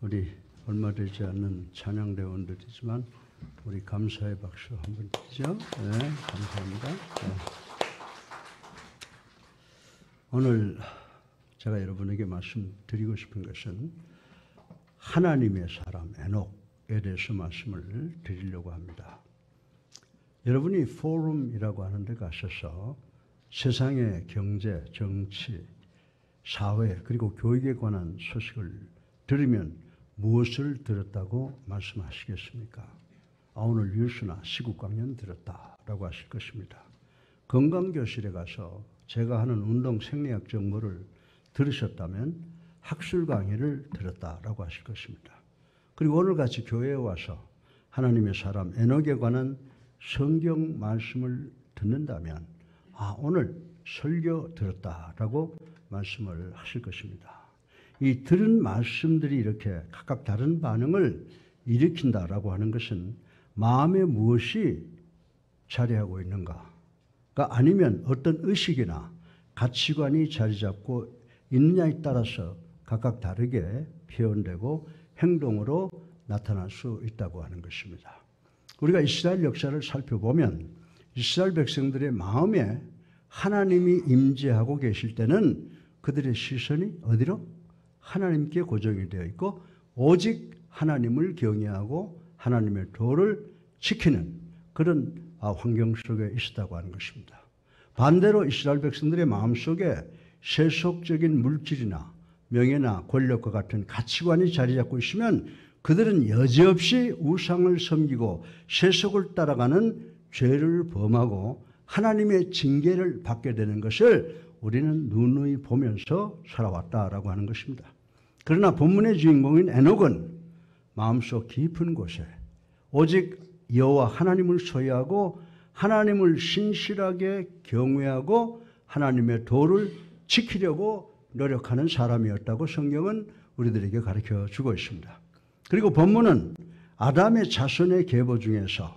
우리 얼마 되지 않는 찬양대원들이지만 우리 감사의 박수 한번 드리죠. 네, 감사합니다. 네. 오늘 제가 여러분에게 말씀드리고 싶은 것은 하나님의 사람 에녹에 대해서 말씀을 드리려고 합니다. 여러분이 포럼이라고 하는 데 가셔서 세상의 경제, 정치, 사회 그리고 교육에 관한 소식을 들으면 무엇을 들었다고 말씀하시겠습니까? 오늘 뉴스나 시국 강연 들었다라고 하실 것입니다. 건강교실에 가서 제가 하는 운동 생리학 정보를 들으셨다면 학술 강의를 들었다라고 하실 것입니다. 그리고 오늘같이 교회에 와서 하나님의 사람 에녹에 관한 성경 말씀을 듣는다면 오늘 설교 들었다라고 말씀을 하실 것입니다. 이 들은 말씀들이 이렇게 각각 다른 반응을 일으킨다라고 하는 것은 마음에 무엇이 자리하고 있는가가 아니면 어떤 의식이나 가치관이 자리 잡고 있느냐에 따라서 각각 다르게 표현되고 행동으로 나타날 수 있다고 하는 것입니다. 우리가 이스라엘 역사를 살펴보면 이스라엘 백성들의 마음에 하나님이 임재하고 계실 때는 그들의 시선이 어디로? 하나님께 고정이 되어 있고 오직 하나님을 경외하고 하나님의 도를 지키는 그런 환경 속에 있었다고 하는 것입니다. 반대로 이스라엘 백성들의 마음속에 세속적인 물질이나 명예나 권력과 같은 가치관이 자리 잡고 있으면 그들은 여지없이 우상을 섬기고 세속을 따라가는 죄를 범하고 하나님의 징계를 받게 되는 것을 우리는 누누이 보면서 살아왔다라고 하는 것입니다. 그러나 본문의 주인공인 에녹은 마음속 깊은 곳에 오직 여호와 하나님을 소유하고 하나님을 신실하게 경외하고 하나님의 도를 지키려고 노력하는 사람이었다고 성경은 우리들에게 가르쳐 주고 있습니다. 그리고 본문은 아담의 자손의 계보 중에서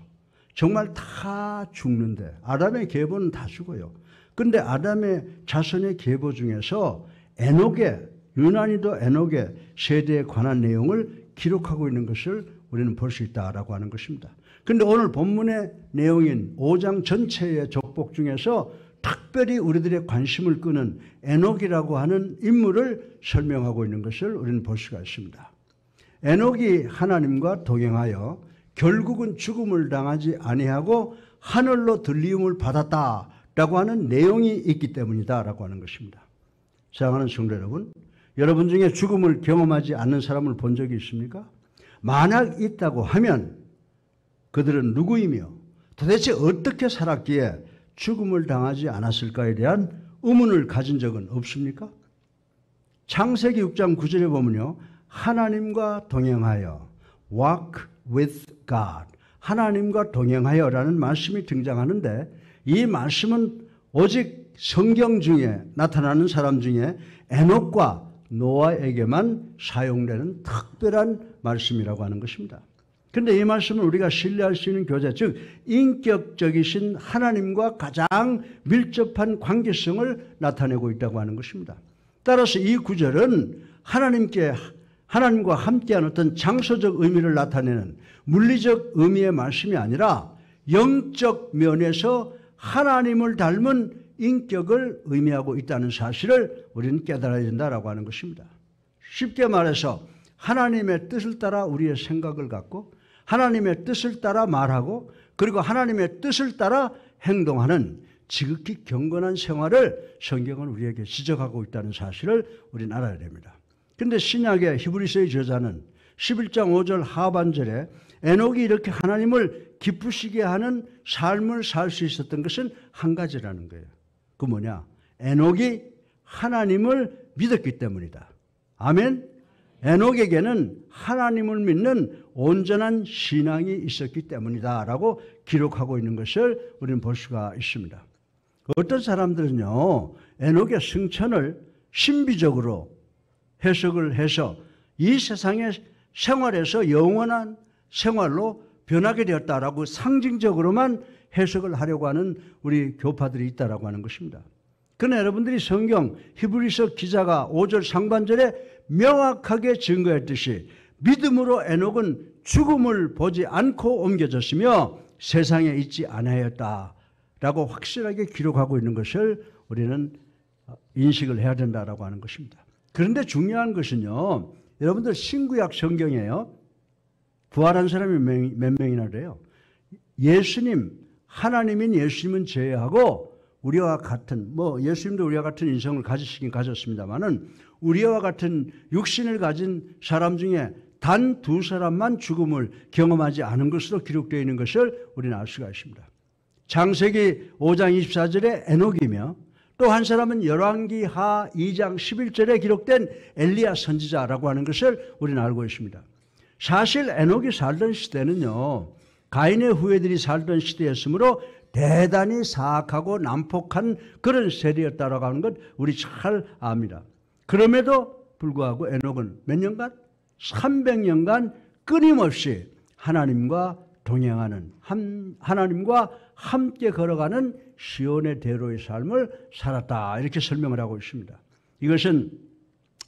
정말 다 죽는데 아담의 계보는 다 죽어요. 그런데 아담의 자손의 계보 중에서 에녹의 유난히도 에녹의 세대에 관한 내용을 기록하고 있는 것을 우리는 볼 수 있다라고 하는 것입니다. 그런데 오늘 본문의 내용인 5장 전체의 족복 중에서 특별히 우리들의 관심을 끄는 에녹이라고 하는 인물을 설명하고 있는 것을 우리는 볼 수가 있습니다. 에녹이 하나님과 동행하여 결국은 죽음을 당하지 아니하고 하늘로 들리움을 받았다라고 하는 내용이 있기 때문이다라고 하는 것입니다. 사랑하는 성도 여러분, 여러분 중에 죽음을 경험하지 않는 사람을 본 적이 있습니까? 만약 있다고 하면 그들은 누구이며 도대체 어떻게 살았기에 죽음을 당하지 않았을까에 대한 의문을 가진 적은 없습니까? 창세기 6장 9절에 보면요. 하나님과 동행하여 walk with God 하나님과 동행하여라는 말씀이 등장하는데 이 말씀은 오직 성경 중에 나타나는 사람 중에 에녹과 노아에게만 사용되는 특별한 말씀이라고 하는 것입니다. 그런데 이 말씀은 우리가 신뢰할 수 있는 교제, 즉 인격적이신 하나님과 가장 밀접한 관계성을 나타내고 있다고 하는 것입니다. 따라서 이 구절은 하나님과 함께한 어떤 장소적 의미를 나타내는 물리적 의미의 말씀이 아니라 영적 면에서 하나님을 닮은 인격을 의미하고 있다는 사실을 우리는 깨달아야 된다라고 하는 것입니다. 쉽게 말해서 하나님의 뜻을 따라 우리의 생각을 갖고 하나님의 뜻을 따라 말하고 그리고 하나님의 뜻을 따라 행동하는 지극히 경건한 생활을 성경은 우리에게 지적하고 있다는 사실을 우리는 알아야 됩니다. 그런데 신약의 히브리서의 저자는 11장 5절 하반절에 에녹이 이렇게 하나님을 기쁘시게 하는 삶을 살 수 있었던 것은 한 가지라는 거예요. 그 뭐냐? 에녹이 하나님을 믿었기 때문이다. 아멘? 에녹에게는 하나님을 믿는 온전한 신앙이 있었기 때문이다 라고 기록하고 있는 것을 우리는 볼 수가 있습니다. 어떤 사람들은요, 에녹의 승천을 신비적으로 해석을 해서 이 세상의 생활에서 영원한 생활로 변하게 되었다라고 상징적으로만 해석을 하려고 하는 우리 교파들이 있다라고 하는 것입니다. 그러나 여러분들이 성경 히브리서 기자가 5절 상반절에 명확하게 증거했듯이 믿음으로 에녹은 죽음을 보지 않고 옮겨졌으며 세상에 있지 아니하였다라고 확실하게 기록하고 있는 것을 우리는 인식을 해야 된다라고 하는 것입니다. 그런데 중요한 것은요, 여러분들 신구약 성경에요, 부활한 사람이 몇 명이나 돼요? 예수님, 하나님인 예수님은 제외하고 우리와 같은, 예수님도 우리와 같은 인성을 가지시긴 가졌습니다만은 우리와 같은 육신을 가진 사람 중에 단 2사람만 죽음을 경험하지 않은 것으로 기록되어 있는 것을 우리는 알 수가 있습니다. 창세기 5장 24절에 에녹이며 또 한 사람은 열왕기하 2장 11절에 기록된 엘리야 선지자라고 하는 것을 우리는 알고 있습니다. 사실 에녹이 살던 시대는요, 가인의 후예들이 살던 시대였으므로 대단히 사악하고 난폭한 그런 세대였다라고 하는 것 우리 잘 압니다. 그럼에도 불구하고 에녹은 몇 년간? 300년간 끊임없이 하나님과 동행하는, 하나님과 함께 걸어가는 시온의 대로의 삶을 살았다, 이렇게 설명을 하고 있습니다. 이것은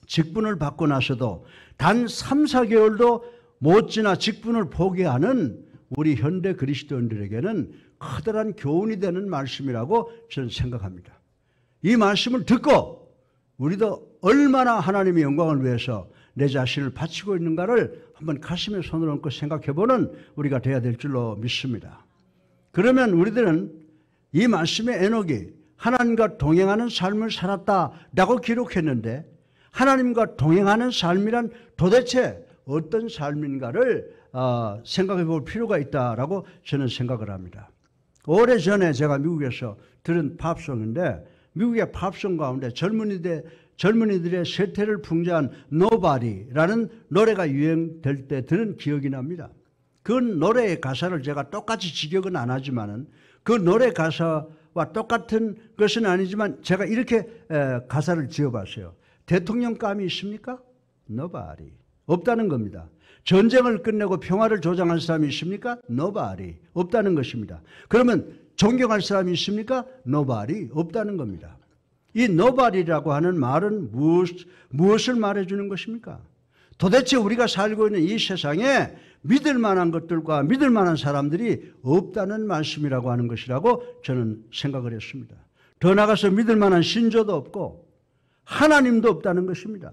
직분을 받고 나서도 단 3, 4개월도 못 지나 직분을 포기하는 우리 현대 그리스도인들에게는 커다란 교훈이 되는 말씀이라고 저는 생각합니다. 이 말씀을 듣고 우리도 얼마나 하나님의 영광을 위해서 내 자신을 바치고 있는가를 한번 가슴에 손을 얹고 생각해보는 우리가 되어야 될 줄로 믿습니다. 그러면 우리들은 이 말씀의 에녹이 하나님과 동행하는 삶을 살았다라고 기록했는데, 하나님과 동행하는 삶이란 도대체 어떤 삶인가를 생각해 볼 필요가 있다라고 저는 생각을 합니다. 오래전에 제가 미국에서 들은 팝송인데, 미국의 팝송 가운데 젊은이들의 쇠퇴를 풍자한 Nobody라는 노래가 유행될 때 들은 기억이 납니다. 그 노래의 가사를 제가 똑같이 직역은 안 하지만은 그 노래 가사와 똑같은 것은 아니지만 제가 이렇게 가사를 지어봤어요. 대통령감이 있습니까? Nobody. 없다는 겁니다. 전쟁을 끝내고 평화를 조장할 사람이 있습니까? Nobody. 없다는 것입니다. 그러면 존경할 사람이 있습니까? Nobody. 없다는 겁니다. 이 nobody라고 하는 말은 무엇을 말해주는 것입니까? 도대체 우리가 살고 있는 이 세상에 믿을 만한 것들과 믿을 만한 사람들이 없다는 말씀이라고 하는 것이라고 저는 생각을 했습니다. 더 나아가서 믿을 만한 신조도 없고 하나님도 없다는 것입니다.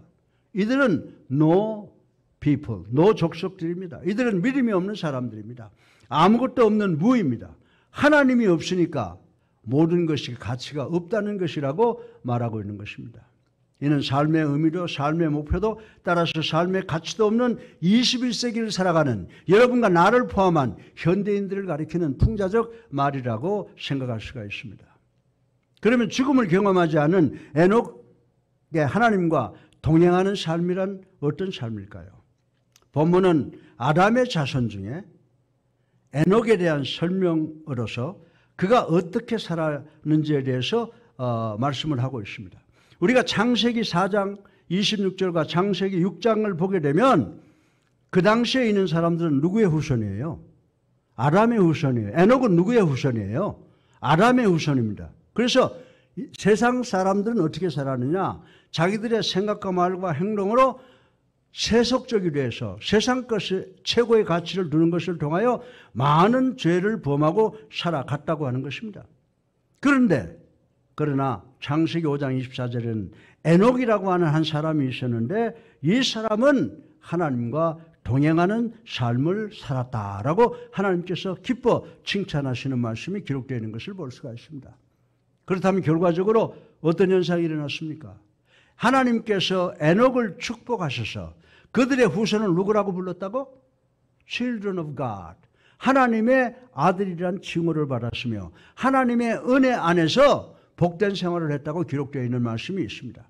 이들은 no people, no 족속들입니다. 이들은 믿음이 없는 사람들입니다. 아무것도 없는 무입니다. 하나님이 없으니까 모든 것이 가치가 없다는 것이라고 말하고 있는 것입니다. 이는 삶의 의미도 삶의 목표도 따라서 삶의 가치도 없는 21세기를 살아가는 여러분과 나를 포함한 현대인들을 가리키는 풍자적 말이라고 생각할 수가 있습니다. 그러면 죽음을 경험하지 않은 에녹의 하나님과 동행하는 삶이란 어떤 삶일까요? 본문은 아담의 자손 중에 에녹에 대한 설명으로서 그가 어떻게 살았는지에 대해서 말씀을 하고 있습니다. 우리가 창세기 4장 26절과 창세기 6장을 보게 되면 그 당시에 있는 사람들은 누구의 후손이에요? 아담의 후손이에요. 에녹은 누구의 후손이에요? 아담의 후손입니다. 그래서 세상 사람들은 어떻게 살았느냐? 자기들의 생각과 말과 행동으로 세속적이 돼서 세상 것에 최고의 가치를 두는 것을 통하여 많은 죄를 범하고 살아갔다고 하는 것입니다. 그러나 창세기 5장 24절에는 에녹이라고 하는 한 사람이 있었는데 이 사람은 하나님과 동행하는 삶을 살았다라고 하나님께서 기뻐 칭찬하시는 말씀이 기록되어 있는 것을 볼 수가 있습니다. 그렇다면 결과적으로 어떤 현상이 일어났습니까? 하나님께서 에녹을 축복하셔서 그들의 후손을 누구라고 불렀다고? Children of God. 하나님의 아들이란 칭호를 받았으며 하나님의 은혜 안에서 복된 생활을 했다고 기록되어 있는 말씀이 있습니다.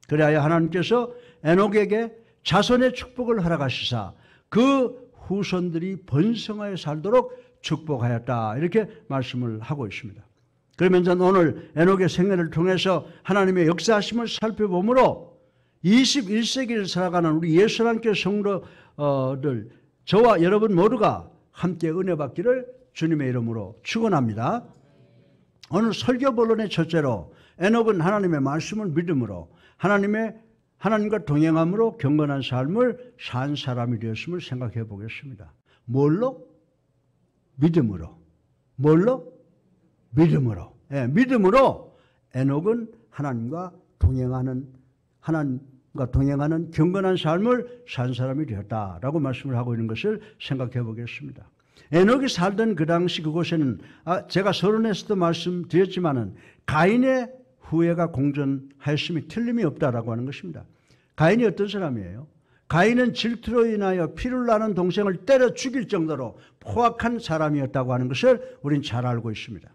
그래야 하나님께서 에녹에게 자손의 축복을 허락하시사 그 후손들이 번성하여 살도록 축복하였다, 이렇게 말씀을 하고 있습니다. 그러면 저는 오늘 에녹의 생애를 통해서 하나님의 역사하심을 살펴보므로 21세기를 살아가는 우리 예수님께 성도들, 저와 여러분 모두가 함께 은혜 받기를 주님의 이름으로 축원합니다. 오늘 설교 본론의 첫째로 에녹은 하나님의 말씀을 믿음으로 하나님과 동행함으로 경건한 삶을 산 사람이 되었음을 생각해 보겠습니다. 뭘로? 믿음으로. 뭘로? 믿음으로. 예, 믿음으로 에녹은 하나님과 동행하는 경건한 삶을 산 사람이 되었다라고 말씀을 하고 있는 것을 생각해 보겠습니다. 에녹이 살던 그 당시 그곳에는 제가 서론에서도 말씀드렸지만은 가인의 후예가 공존하였음이 틀림이 없다라고 하는 것입니다. 가인이 어떤 사람이에요? 가인은 질투로 인하여 피를 나는 동생을 때려 죽일 정도로 포악한 사람이었다고 하는 것을 우린 잘 알고 있습니다.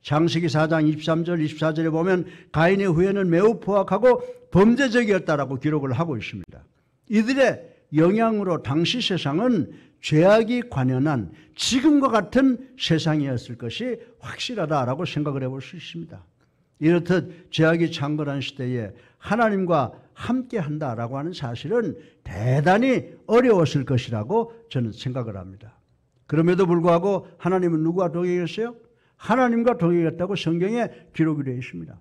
창세기 4장 23절 24절에 보면 가인의 후예는 매우 포악하고 범죄적이었다라고 기록을 하고 있습니다. 이들의 영향으로 당시 세상은 죄악이 관연한 지금과 같은 세상이었을 것이 확실하다라고 생각을 해볼 수 있습니다. 이렇듯 죄악이 창궐한 시대에 하나님과 함께 한다라고 하는 사실은 대단히 어려웠을 것이라고 저는 생각을 합니다. 그럼에도 불구하고 하나님은 누구와 동행했어요? 하나님과 동행했다고 성경에 기록이 되어 있습니다.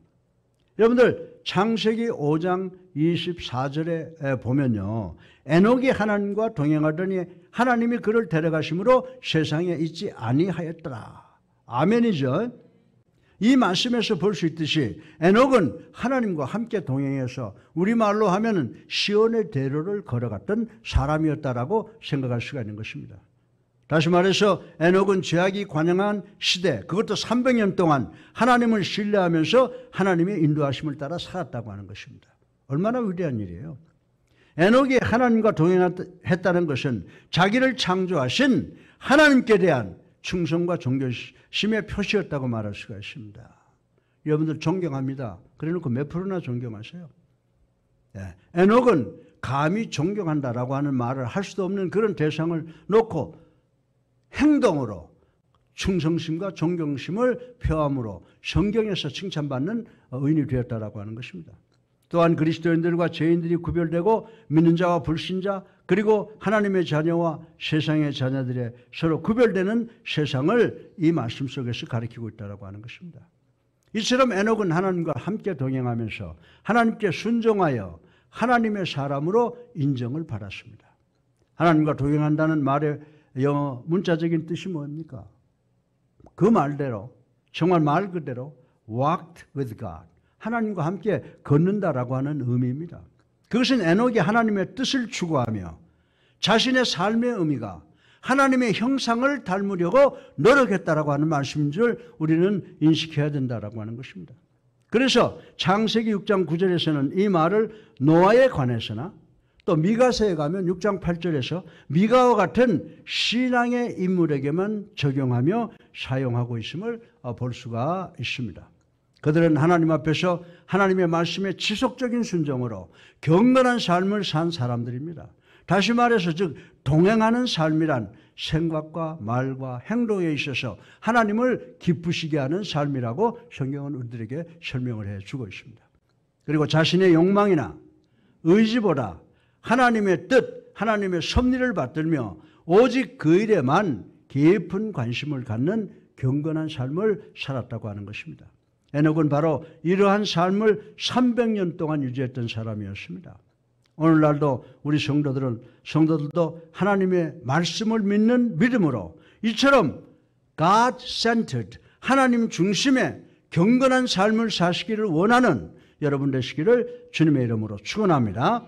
여러분들 창세기 5장 24절에 보면요, 에녹이 하나님과 동행하더니 하나님이 그를 데려가심으로 세상에 있지 아니하였더라. 아멘이죠. 이 말씀에서 볼 수 있듯이 에녹은 하나님과 함께 동행해서 우리말로 하면은 시온의 대로를 걸어갔던 사람이었다라고 생각할 수가 있는 것입니다. 다시 말해서 에녹은 죄악이 관영한 시대, 그것도 300년 동안 하나님을 신뢰하면서 하나님의 인도하심을 따라 살았다고 하는 것입니다. 얼마나 위대한 일이에요. 에녹이 하나님과 동행했다는 것은 자기를 창조하신 하나님께 대한 충성과 존경심의 표시였다고 말할 수가 있습니다. 여러분들 존경합니다. 그래놓고 몇 프로나 존경하세요? 에녹은 감히 존경한다라고 하는 말을 할 수도 없는 그런 대상을 놓고 행동으로 충성심과 존경심을 표함으로 성경에서 칭찬받는 의인이 되었다라고 하는 것입니다. 또한 그리스도인들과 죄인들이 구별되고 믿는 자와 불신자 그리고 하나님의 자녀와 세상의 자녀들의 서로 구별되는 세상을 이 말씀 속에서 가리키고 있다고 하는 것입니다. 이처럼 에녹은 하나님과 함께 동행하면서 하나님께 순종하여 하나님의 사람으로 인정을 받았습니다. 하나님과 동행한다는 말의 영어 문자적인 뜻이 뭡니까? 그 말대로 정말 말 그대로 walked with God, 하나님과 함께 걷는다라고 하는 의미입니다. 그것은 에녹이 하나님의 뜻을 추구하며 자신의 삶의 의미가 하나님의 형상을 닮으려고 노력했다라고 하는 말씀인 줄 우리는 인식해야 된다라고 하는 것입니다. 그래서 창세기 6장 9절에서는 이 말을 노아에 관해서나 또 미가서에 가면 6장 8절에서 미가와 같은 신앙의 인물에게만 적용하며 사용하고 있음을 볼 수가 있습니다. 그들은 하나님 앞에서 하나님의 말씀에 지속적인 순종으로 경건한 삶을 산 사람들입니다. 다시 말해서 즉 동행하는 삶이란 생각과 말과 행동에 있어서 하나님을 기쁘시게 하는 삶이라고 성경은 우리들에게 설명을 해주고 있습니다. 그리고 자신의 욕망이나 의지보다 하나님의 뜻, 하나님의 섭리를 받들며 오직 그 일에만 깊은 관심을 갖는 경건한 삶을 살았다고 하는 것입니다. 에녹은 바로 이러한 삶을 300년 동안 유지했던 사람이었습니다. 오늘날도 우리 성도들도 하나님의 말씀을 믿는 믿음으로 이처럼 God-centered, 하나님 중심의 경건한 삶을 사시기를 원하는 여러분 되시기를 주님의 이름으로 축원합니다.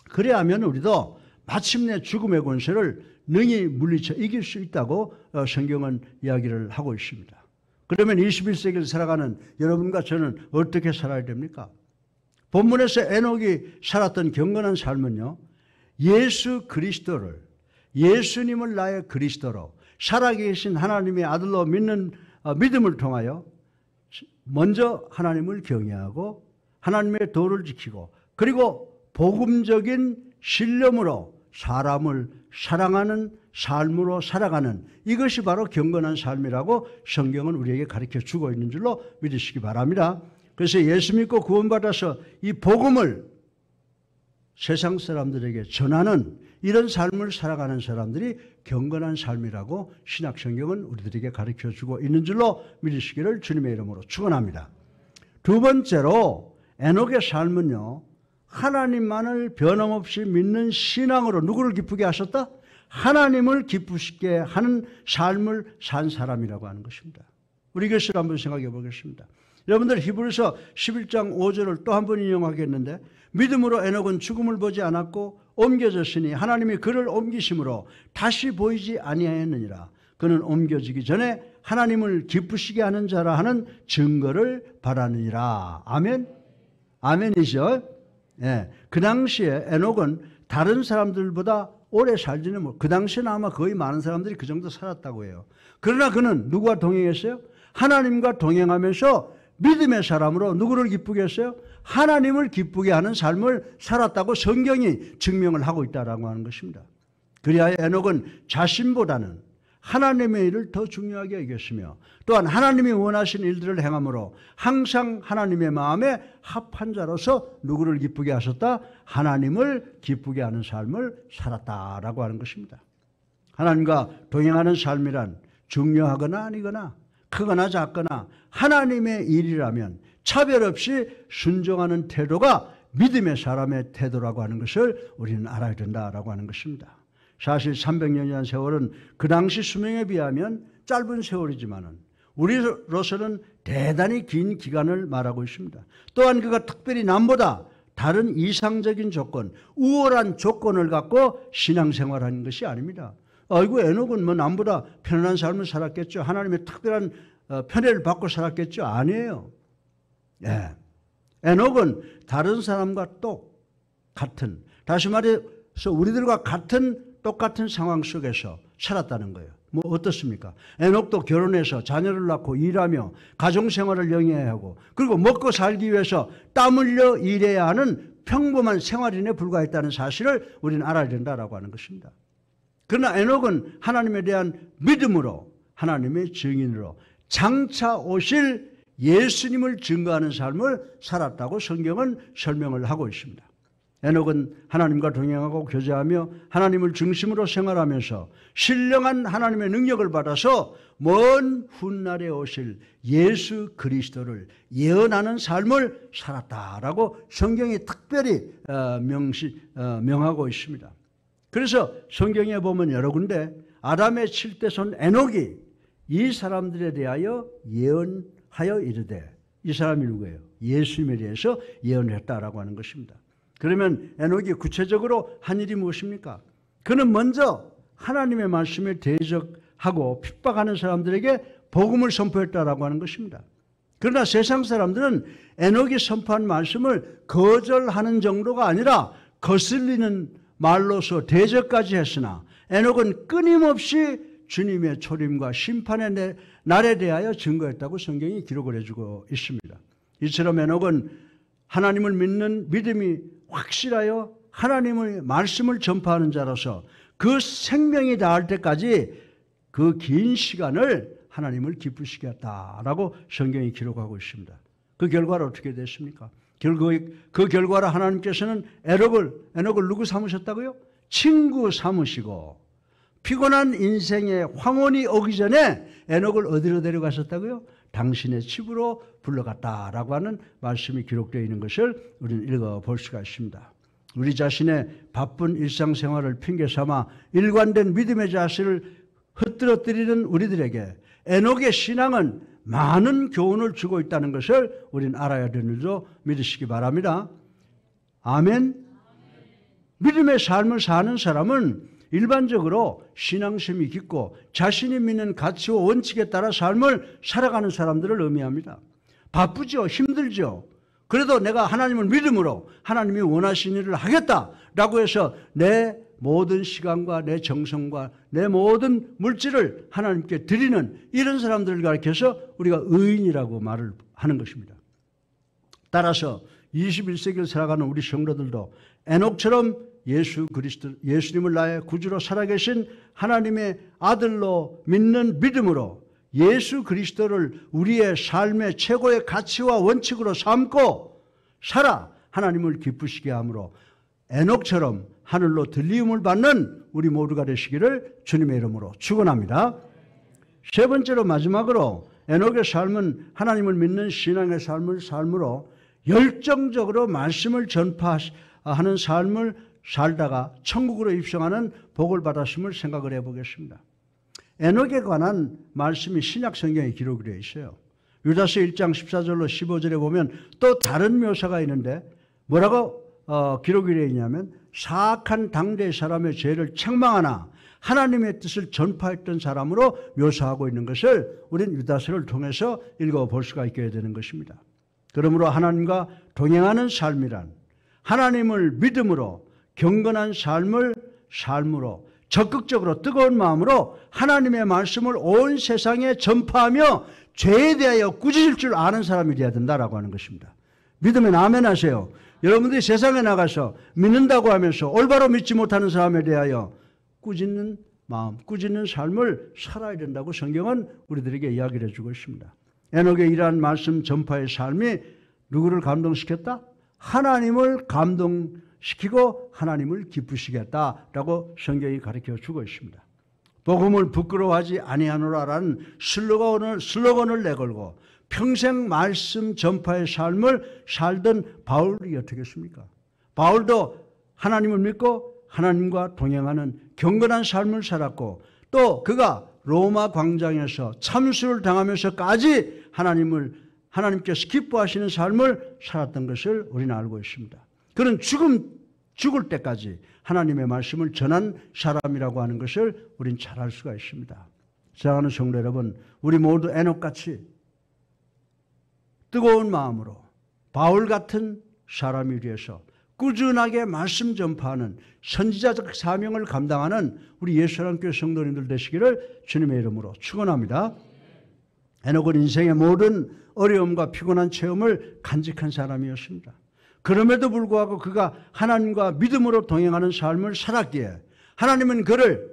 그래야 하면 우리도 마침내 죽음의 권세를 능히 물리쳐 이길 수 있다고 성경은 이야기를 하고 있습니다. 그러면 21세기를 살아가는 여러분과 저는 어떻게 살아야 됩니까? 본문에서 에녹이 살았던 경건한 삶은요, 예수 그리스도를, 예수님을 나의 그리스도로 살아계신 하나님의 아들로 믿는 믿음을 통하여 먼저 하나님을 경외하고 하나님의 도를 지키고 그리고 복음적인 신념으로 사람을 사랑하는 삶으로 살아가는 이것이 바로 경건한 삶이라고 성경은 우리에게 가르쳐 주고 있는 줄로 믿으시기 바랍니다. 그래서 예수 믿고 구원받아서 이 복음을 세상 사람들에게 전하는 이런 삶을 살아가는 사람들이 경건한 삶이라고 신약 성경은 우리들에게 가르쳐 주고 있는 줄로 믿으시기를 주님의 이름으로 축원합니다. 두 번째로 에녹의 삶은요, 하나님만을 변함없이 믿는 신앙으로 누구를 기쁘게 하셨다? 하나님을 기쁘시게 하는 삶을 산 사람이라고 하는 것입니다. 우리 이것을 한번 생각해 보겠습니다. 여러분들 히브리서 11장 5절을 또 한 번 인용하겠는데, 믿음으로 에녹은 죽음을 보지 않았고 옮겨졌으니 하나님이 그를 옮기심으로 다시 보이지 아니하였느니라. 그는 옮겨지기 전에 하나님을 기쁘시게 하는 자라 하는 증거를 바라느니라. 아멘? 아멘이죠? 예. 그 당시에 에녹은 다른 사람들보다 오래 살지는 그 당시에는 아마 거의 많은 사람들이 그 정도 살았다고 해요. 그러나 그는 누구와 동행했어요? 하나님과 동행하면서 믿음의 사람으로 누구를 기쁘게 했어요? 하나님을 기쁘게 하는 삶을 살았다고 성경이 증명을 하고 있다라고 하는 것입니다. 그리하여 에녹은 자신보다는 하나님의 일을 더 중요하게 여겼으며 또한 하나님이 원하신 일들을 행함으로 항상 하나님의 마음에 합한 자로서 누구를 기쁘게 하셨다? 하나님을 기쁘게 하는 삶을 살았다라고 하는 것입니다. 하나님과 동행하는 삶이란 중요하거나 아니거나 크거나 작거나 하나님의 일이라면 차별 없이 순종하는 태도가 믿음의 사람의 태도라고 하는 것을 우리는 알아야 된다라고 하는 것입니다. 사실 300년이라는 세월은 그 당시 수명에 비하면 짧은 세월이지만은 우리로서는 대단히 긴 기간을 말하고 있습니다. 또한 그가 특별히 남보다 다른 이상적인 조건, 우월한 조건을 갖고 신앙생활하는 것이 아닙니다. 아이고, 에녹은 뭐 남보다 편안한 삶을 살았겠죠. 하나님의 특별한 편애를 받고 살았겠죠. 아니에요. 예. 에녹은 다른 사람과 똑같은, 다시 말해서 우리들과 같은 똑같은 상황 속에서 살았다는 거예요. 뭐 어떻습니까? 에녹도 결혼해서 자녀를 낳고 일하며 가정생활을 영위해야 하고 그리고 먹고 살기 위해서 땀 흘려 일해야 하는 평범한 생활인에 불과했다는 사실을 우리는 알아야 된다라고 하는 것입니다. 그러나 에녹은 하나님에 대한 믿음으로 하나님의 증인으로 장차 오실 예수님을 증거하는 삶을 살았다고 성경은 설명을 하고 있습니다. 에녹은 하나님과 동행하고 교제하며 하나님을 중심으로 생활하면서 신령한 하나님의 능력을 받아서 먼 훗날에 오실 예수 그리스도를 예언하는 삶을 살았다라고 성경이 특별히 명하고 있습니다. 그래서 성경에 보면 여러 군데 아담의 7대손 에녹이 이 사람들에 대하여 예언하여 이르되, 이 사람이 누구예요? 예수님에 대해서 예언했다라고 하는 것입니다. 그러면 에녹이 구체적으로 한 일이 무엇입니까? 그는 먼저 하나님의 말씀에 대적하고 핍박하는 사람들에게 복음을 선포했다라고 하는 것입니다. 그러나 세상 사람들은 에녹이 선포한 말씀을 거절하는 정도가 아니라 거슬리는 말로서 대적까지 했으나 에녹은 끊임없이 주님의 초림과 심판의 날에 대하여 증거했다고 성경이 기록을 해주고 있습니다. 이처럼 에녹은 하나님을 믿는 믿음이 확실하여 하나님의 말씀을 전파하는 자로서 그 생명이 닿을 때까지 그 긴 시간을 하나님을 기쁘시게 했다라고 성경이 기록하고 있습니다. 그 결과는 어떻게 됐습니까? 그 결과로 하나님께서는 에녹을 누구 삼으셨다고요? 친구 삼으시고 피곤한 인생의 황혼이 오기 전에 에녹을 어디로 데려가셨다고요? 당신의 집으로 불러갔다라고 하는 말씀이 기록되어 있는 것을 우리는 읽어볼 수가 있습니다. 우리 자신의 바쁜 일상생활을 핑계삼아 일관된 믿음의 자세를 흩뜨러뜨리는 우리들에게 에녹의 신앙은 많은 교훈을 주고 있다는 것을 우리는 알아야 되는 줄 믿으시기 바랍니다. 아멘. 믿음의 삶을 사는 사람은 일반적으로 신앙심이 깊고 자신이 믿는 가치와 원칙에 따라 삶을 살아가는 사람들을 의미합니다. 바쁘죠. 힘들죠. 그래도 내가 하나님을 믿음으로 하나님이 원하시는 일을 하겠다라고 해서 내 모든 시간과 내 정성과 내 모든 물질을 하나님께 드리는 이런 사람들을 가리켜서 우리가 의인이라고 말을 하는 것입니다. 따라서 21세기를 살아가는 우리 성도들도 에녹처럼 예수 그리스도, 예수님을 나의 구주로 살아계신 하나님의 아들로 믿는 믿음으로 예수 그리스도를 우리의 삶의 최고의 가치와 원칙으로 삼고 살아 하나님을 기쁘시게 함으로 에녹처럼 하늘로 들리움을 받는 우리 모두가 되시기를 주님의 이름으로 축원합니다. 세 번째로 마지막으로 에녹의 삶은 하나님을 믿는 신앙의 삶을 삶으로 열정적으로 말씀을 전파하는 삶을 살다가 천국으로 입성하는 복을 받았음을 생각을 해보겠습니다. 에녹에 관한 말씀이 신약 성경에 기록이 되어 있어요. 유다서 1장 14절로 15절에 보면 또 다른 묘사가 있는데 뭐라고 기록이 되어 있냐면 사악한 당대의 사람의 죄를 책망하나 하나님의 뜻을 전파했던 사람으로 묘사하고 있는 것을 우리는 유다서를 통해서 읽어볼 수가 있게 되는 것입니다. 그러므로 하나님과 동행하는 삶이란 하나님을 믿음으로 경건한 삶으로 적극적으로 뜨거운 마음으로 하나님의 말씀을 온 세상에 전파하며 죄에 대하여 꾸짖을 줄 아는 사람이 되어야 된다라고 하는 것입니다. 믿으면 아멘 하세요. 여러분들이 세상에 나가서 믿는다고 하면서 올바로 믿지 못하는 사람에 대하여 꾸짖는 마음, 꾸짖는 삶을 살아야 된다고 성경은 우리들에게 이야기를 해주고 있습니다. 에녹의 이러한 말씀 전파의 삶이 누구를 감동시켰다? 하나님을 감동시키고 하나님을 기쁘시겠다라고 성경이 가르쳐 주고 있습니다. 복음을 부끄러워하지 아니하노라라는 슬로건을 내걸고 평생 말씀 전파의 삶을 살던 바울이 어떻겠습니까? 바울도 하나님을 믿고 하나님과 동행하는 경건한 삶을 살았고 또 그가 로마 광장에서 참수를 당하면서까지 하나님께서 기뻐하시는 삶을 살았던 것을 우리는 알고 있습니다. 그는 죽을 때까지 하나님의 말씀을 전한 사람이라고 하는 것을 우리는 잘 알 수가 있습니다. 사랑하는 성도 여러분, 우리 모두 에녹같이 뜨거운 마음으로 바울 같은 사람이 되어서 꾸준하게 말씀 전파하는 선지자적 사명을 감당하는 우리 예수님교회 성도님들 되시기를 주님의 이름으로 축원합니다. 에녹은 인생의 모든 어려움과 피곤한 체험을 간직한 사람이었습니다. 그럼에도 불구하고 그가 하나님과 믿음으로 동행하는 삶을 살았기에 하나님은 그를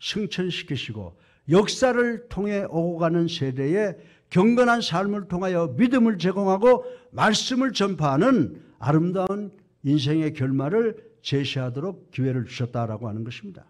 승천시키시고 역사를 통해 오고 가는 세대에 경건한 삶을 통하여 믿음을 제공하고 말씀을 전파하는 아름다운 인생의 결말을 제시하도록 기회를 주셨다라고 하는 것입니다.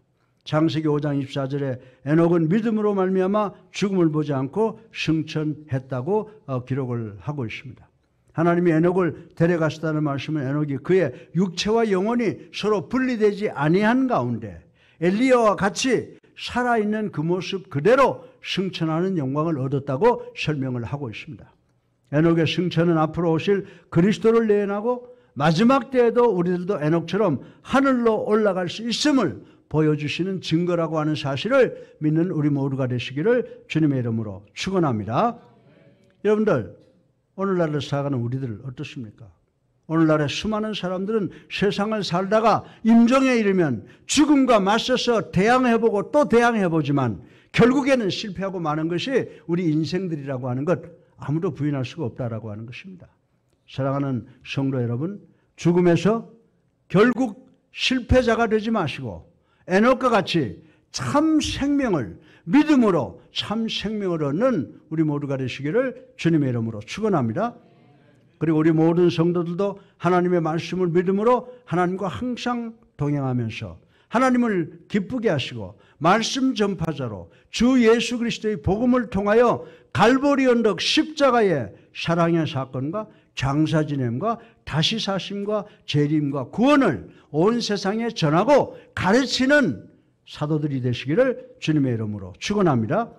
창세기 5장 24절에 에녹은 믿음으로 말미암아 죽음을 보지 않고 승천했다고 기록을 하고 있습니다. 하나님이 에녹을 데려가셨다는 말씀은 에녹이 그의 육체와 영혼이 서로 분리되지 아니한 가운데 엘리야와 같이 살아있는 그 모습 그대로 승천하는 영광을 얻었다고 설명을 하고 있습니다. 에녹의 승천은 앞으로 오실 그리스도를 예언하고 마지막 때에도 우리들도 에녹처럼 하늘로 올라갈 수 있음을 보여주시는 증거라고 하는 사실을 믿는 우리 모두가 되시기를 주님의 이름으로 축원합니다. 여러분들, 오늘날을 살아가는 우리들 어떻습니까? 오늘날의 수많은 사람들은 세상을 살다가 임종에 이르면 죽음과 맞서서 대항해보고 또 대항해보지만 결국에는 실패하고 마는 것이 우리 인생들이라고 하는 것 아무도 부인할 수가 없다라고 하는 것입니다. 사랑하는 성도 여러분, 죽음에서 결국 실패자가 되지 마시고 에녹과 같이 참 생명을 믿음으로 참 생명을 얻는 우리 모두가 되시기를 주님의 이름으로 축원합니다. 그리고 우리 모든 성도들도 하나님의 말씀을 믿음으로 하나님과 항상 동행하면서 하나님을 기쁘게 하시고 말씀 전파자로 주 예수 그리스도의 복음을 통하여 갈보리 언덕 십자가의 사랑의 사건과 장사 지냄과 다시 사심과 재림과 구원을 온 세상에 전하고 가르치는 사도들이 되시기를 주님의 이름으로 축원합니다.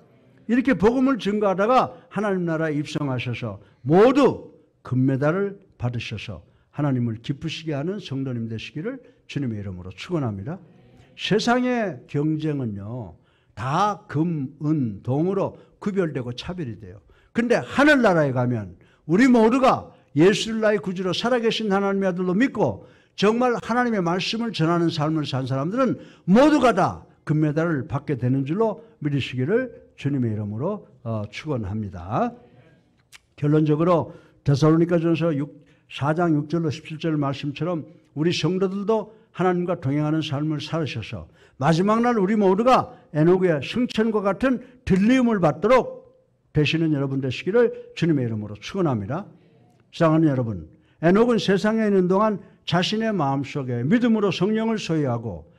이렇게 복음을 증거하다가 하나님 나라에 입성하셔서 모두 금메달을 받으셔서 하나님을 기쁘시게 하는 성도님 되시기를 주님의 이름으로 축원합니다. 세상의 경쟁은요 다 금, 은, 동으로 구별되고 차별이 돼요. 근데 하늘나라에 가면 우리 모두가 예수를 나의 구주로 살아계신 하나님의 아들로 믿고 정말 하나님의 말씀을 전하는 삶을 산 사람들은 모두가 다 금메달을 받게 되는 줄로 믿으시기를 주님의 이름으로 축원합니다. 결론적으로 데살로니가전서 4장 6절로 17절 말씀처럼 우리 성도들도 하나님과 동행하는 삶을 살으셔서 마지막 날 우리 모두가 에녹의 승천과 같은 들림을 받도록 되시는 여러분 되시기를 주님의 이름으로 축원합니다. 사랑하는 여러분, 에녹은 세상에 있는 동안 자신의 마음속에 믿음으로 성령을 소유하고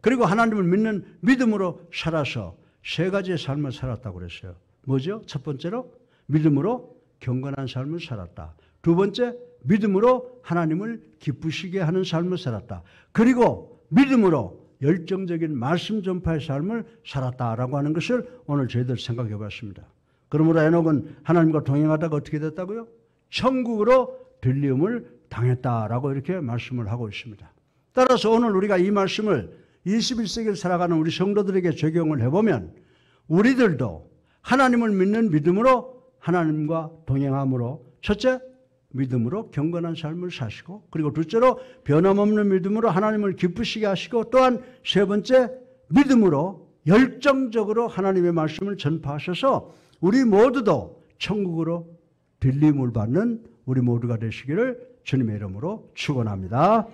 그리고 하나님을 믿는 믿음으로 살아서 세 가지의 삶을 살았다고 그랬어요. 뭐죠? 첫 번째로 믿음으로 경건한 삶을 살았다. 두 번째 믿음으로 하나님을 기쁘시게 하는 삶을 살았다. 그리고 믿음으로 열정적인 말씀 전파의 삶을 살았다라고 하는 것을 오늘 저희들 생각해 봤습니다. 그러므로 에녹은 하나님과 동행하다가 어떻게 됐다고요? 천국으로 들림을 당했다라고 이렇게 말씀을 하고 있습니다. 따라서 오늘 우리가 이 말씀을 21세기를 살아가는 우리 성도들에게 적용을 해보면 우리들도 하나님을 믿는 믿음으로 하나님과 동행함으로 첫째, 믿음으로 경건한 삶을 사시고 그리고 둘째로 변함없는 믿음으로 하나님을 기쁘시게 하시고 또한 세 번째, 믿음으로 열정적으로 하나님의 말씀을 전파하셔서 우리 모두도 천국으로 들림을 받는 우리 모두가 되시기를 주님의 이름으로 축원합니다.